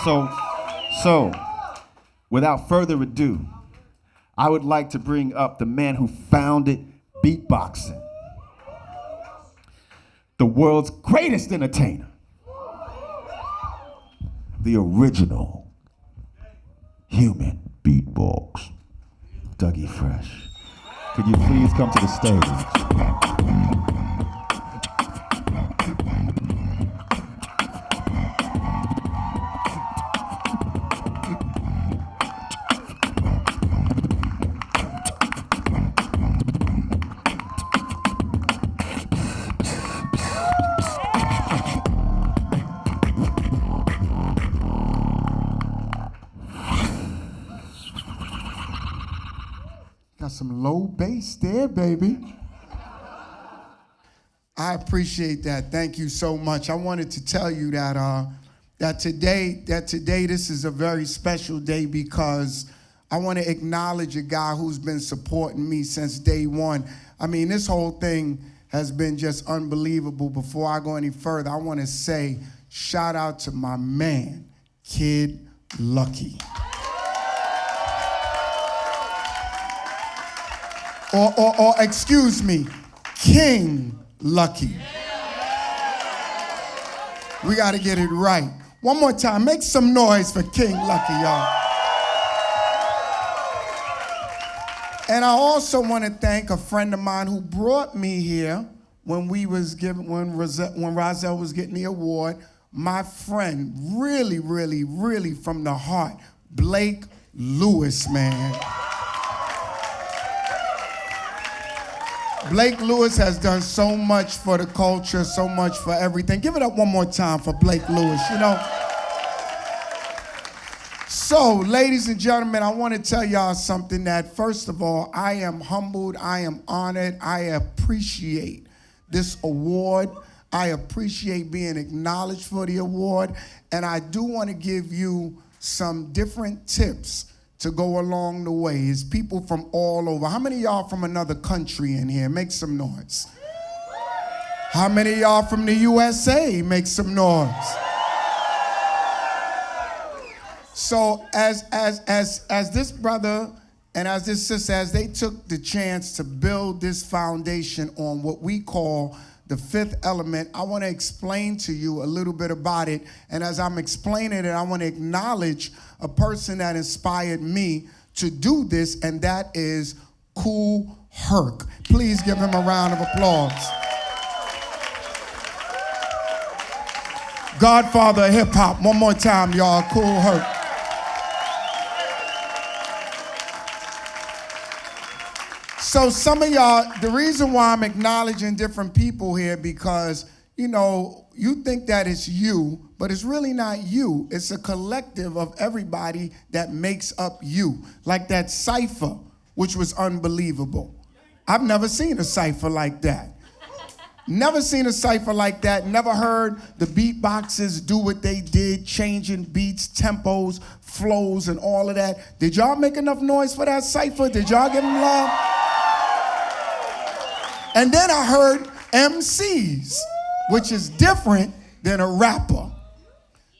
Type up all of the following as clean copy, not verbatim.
So, without further ado, I would like to bring up the man who founded beatboxing, the world's greatest entertainer, the original human beatbox, Dougie Fresh. Could you please come to the stage? Got some low bass there, baby. I appreciate that. Thank you so much. I wanted to tell you that today this is a very special day because I want to acknowledge a guy who's been supporting me since day one. I mean, this whole thing has been just unbelievable. Before I go any further, I want to say shout out to my man, Kid Lucky. Or excuse me, King Lucky. We got to get it right. One more time, make some noise for King Lucky, y'all. And I also want to thank a friend of mine who brought me here when Rozelle was getting the award. My friend, really, really, really from the heart, Blake Lewis, man. Blake Lewis has done so much for the culture, so much for everything. Give it up one more time for Blake Lewis, you know. So, ladies and gentlemen, I want to tell y'all something that, first of all, I am humbled, I am honored, I appreciate this award. I appreciate being acknowledged for the award, and I do want to give you some different tips to go along the way. It's people from all over. How many of y'all from another country in here? Make some noise. How many of y'all from the USA? Make some noise. So as this brother and as this sister, as they took the chance to build this foundation on what we call the fifth element, I want to explain to you a little bit about it. And as I'm explaining it, I want to acknowledge a person that inspired me to do this, and that is Kool Herc. Please give him a round of applause. Godfather of hip hop. One more time, y'all. Kool Herc. So some of y'all, the reason why I'm acknowledging different people here, because, you know, you think that it's you, but it's really not you. It's a collective of everybody that makes up you. Like that cipher, which was unbelievable. I've never seen a cipher like that. Never seen a cipher like that. Never heard the beatboxers do what they did, changing beats, tempos, flows, and all of that. Did y'all make enough noise for that cipher? Did y'all give them love? And then I heard MCs, which is different than a rapper.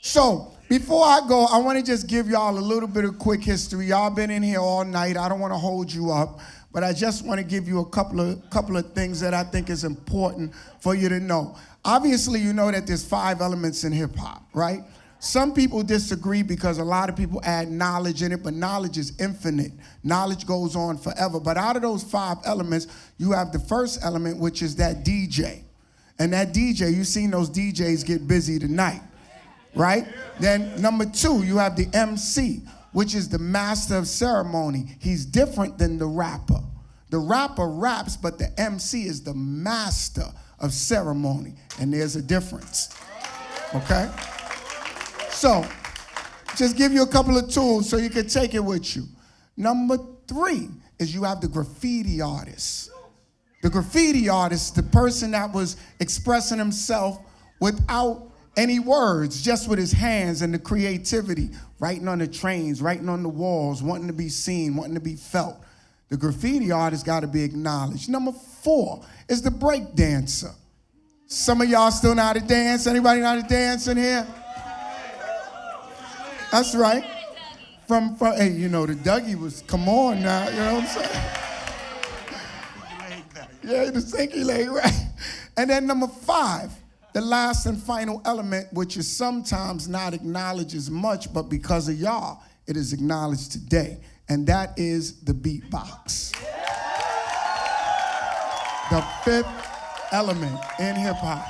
So before I go, I want to just give y'all a little bit of quick history. Y'all been in here all night. I don't want to hold you up, but I just want to give you a couple of things that I think is important for you to know. Obviously, you know that there's 5 elements in hip hop, right? Some people disagree because a lot of people add knowledge in it, but knowledge is infinite. Knowledge goes on forever. But out of those 5 elements, you have the first element, which is that DJ. And that DJ, you've seen those DJs get busy tonight, right? Then number 2, you have the MC, which is the master of ceremony. He's different than the rapper. The rapper raps, but the MC is the master of ceremony. And there's a difference, okay? So, just give you a couple of tools so you can take it with you. Number 3 is you have the graffiti artist. The graffiti artist, the person that was expressing himself without any words, just with his hands and the creativity, writing on the trains, writing on the walls, wanting to be seen, wanting to be felt. The graffiti artist got to be acknowledged. Number 4 is the break dancer. Some of y'all still know how to dance. Anybody know how to dance in here? That's right. From hey, you know, the Dougie was, come on now, you know what I'm saying? Yeah, the stinky leg, right? And then number 5, the last and final element, which is sometimes not acknowledged as much, but because of y'all, it is acknowledged today. And that is the beatbox. The 5th element in hip hop.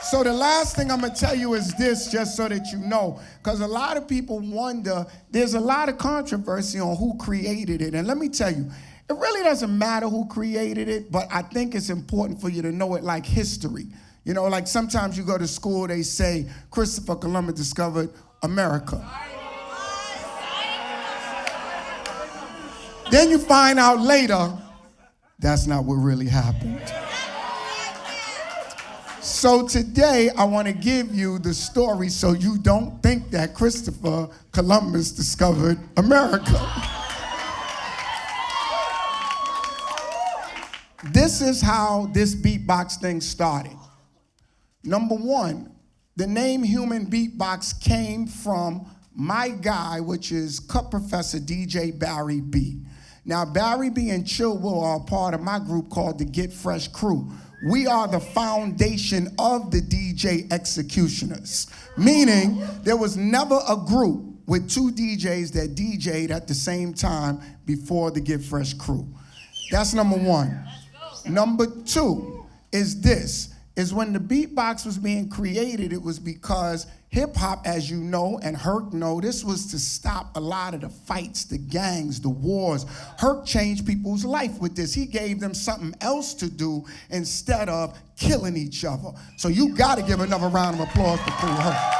So the last thing I'm gonna tell you is this, just so that you know, because a lot of people wonder, there's a lot of controversy on who created it. And let me tell you, it really doesn't matter who created it, but I think it's important for you to know it like history. You know, like sometimes you go to school, they say Christopher Columbus discovered America. Then you find out later, that's not what really happened. So today, I want to give you the story so you don't think that Christopher Columbus discovered America. This is how this beatbox thing started. Number 1, the name Human Beatbox came from my guy, which is Cut Professor DJ Barry B. Now, Barry B and Chill Will are a part of my group called the Get Fresh Crew. We are the foundation of the DJ Executioners, meaning there was never a group with 2 DJs that DJ'd at the same time before the Get Fresh Crew. That's number 1. Number 2 is this, is when the beatbox was being created, it was because hip hop, as you know, and HerShe know, this was to stop a lot of the fights, the gangs, the wars. HerShe changed people's life with this. He gave them something else to do instead of killing each other. So you gotta give another round of applause to Cool HerShe.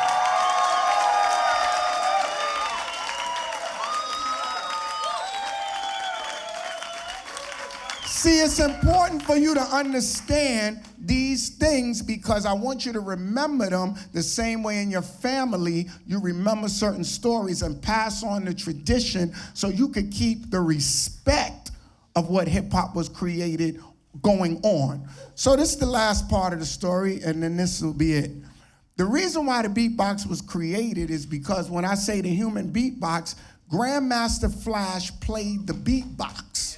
See, it's important for you to understand these things because I want you to remember them the same way in your family you remember certain stories and pass on the tradition so you could keep the respect of what hip-hop was created going on. So this is the last part of the story, and then this will be it. The reason why the beatbox was created is because when I say the human beatbox, Grandmaster Flash played the beatbox.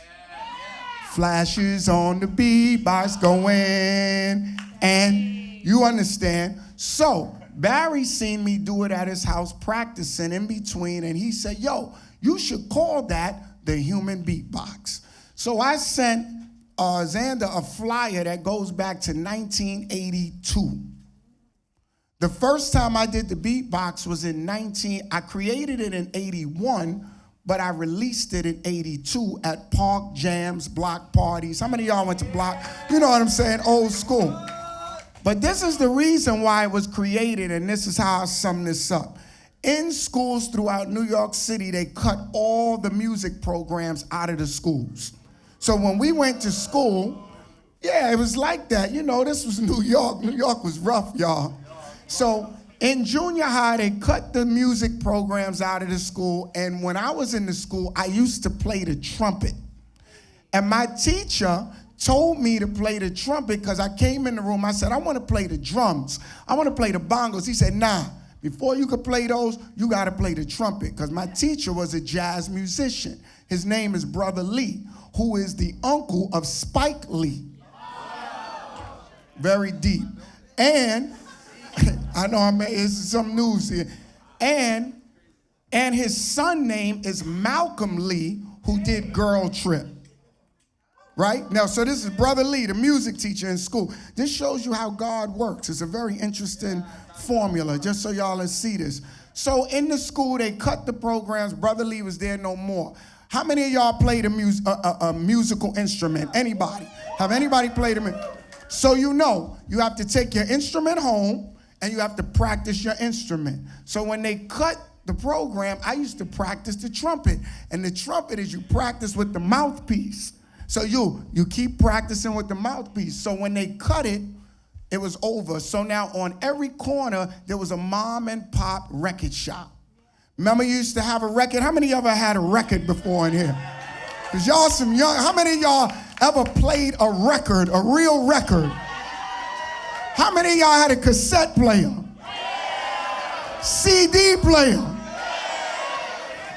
Flashes on the beatbox going, and you understand. So Barry seen me do it at his house practicing in between, and he said, yo, you should call that the human beatbox. So I sent Xander a flyer that goes back to 1982. The first time I did the beatbox was I created it in 81, but I released it in 82 at park jams, block parties. How many of y'all went to block? You know what I'm saying, old school. But this is the reason why it was created, and this is how I sum this up. In schools throughout New York City, they cut all the music programs out of the schools. So when we went to school, yeah, it was like that. You know, this was New York. New York was rough, y'all. So in junior high, they cut the music programs out of the school, and when I was in the school, I used to play the trumpet. And my teacher told me to play the trumpet because I came in the room, I said, I want to play the drums. I want to play the bongos. He said, nah, before you could play those, you got to play the trumpet because my teacher was a jazz musician. His name is Brother Lee, who is the uncle of Spike Lee. Very deep. And I know it's some news here. And his son name is Malcolm Lee, who did Girl Trip. Right? Now, so this is Brother Lee, the music teacher in school. This shows you how God works. It's a very interesting formula, just so y'all can see this. So in the school, they cut the programs. Brother Lee was there no more. How many of y'all played a musical instrument? Anybody? Have anybody played a So you know, you have to take your instrument home, and you have to practice your instrument. So when they cut the program, I used to practice the trumpet. And the trumpet is you practice with the mouthpiece. So you keep practicing with the mouthpiece. So when they cut it, it was over. So now on every corner, there was a mom and pop record shop. Remember you used to have a record? How many of y'all ever had a record before in here? Because y'all some young, how many of y'all ever played a record, a real record? How many of y'all had a cassette player? CD player?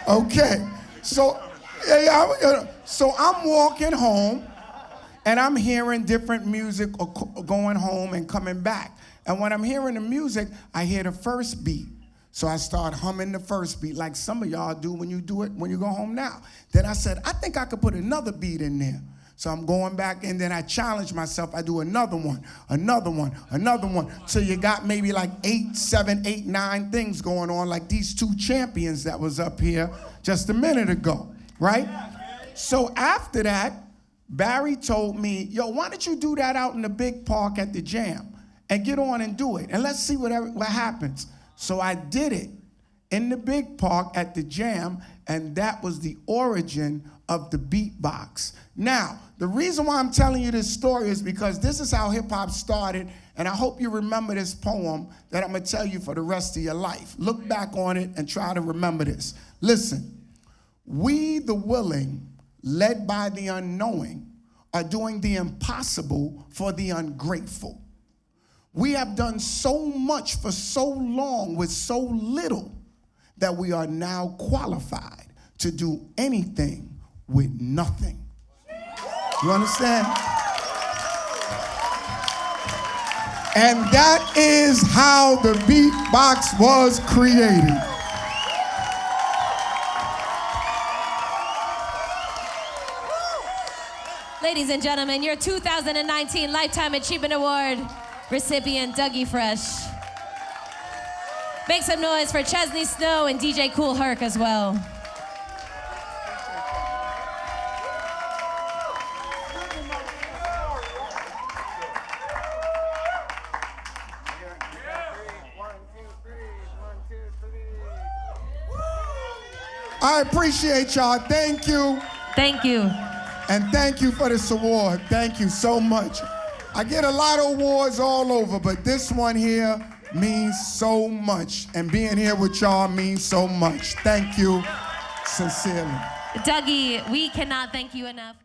Okay, so so I'm walking home, and I'm hearing different music going home and coming back. And when I'm hearing the music, I hear the first beat. So I start humming the first beat like some of y'all do when you go home now. Then I said, I think I could put another beat in there. So I'm going back, and then I challenge myself. I do another one. So you got maybe like 8, 7, 8, 9 things going on, like these 2 champions that was up here just a minute ago, right? So after that, Barry told me, yo, why don't you do that out in the big park at the Jam and get on and do it, and let's see what happens. So I did it in the big park at the Jam, and that was the origin of the beatbox. Now, the reason why I'm telling you this story is because this is how hip-hop started, and I hope you remember this poem that I'm gonna tell you for the rest of your life. Look back on it and try to remember this. Listen, we the willing, led by the unknowing, are doing the impossible for the ungrateful. We have done so much for so long with so little that we are now qualified to do anything with nothing. You understand? And that is how the beatbox was created. Ladies and gentlemen, your 2019 Lifetime Achievement Award recipient, Dougie Fresh. Make some noise for Chesney Snow and DJ Kool Herc as well. I appreciate y'all. Thank you. Thank you. And thank you for this award. Thank you so much. I get a lot of awards all over, but this one here means so much. And being here with y'all means so much. Thank you sincerely. Dougie, we cannot thank you enough.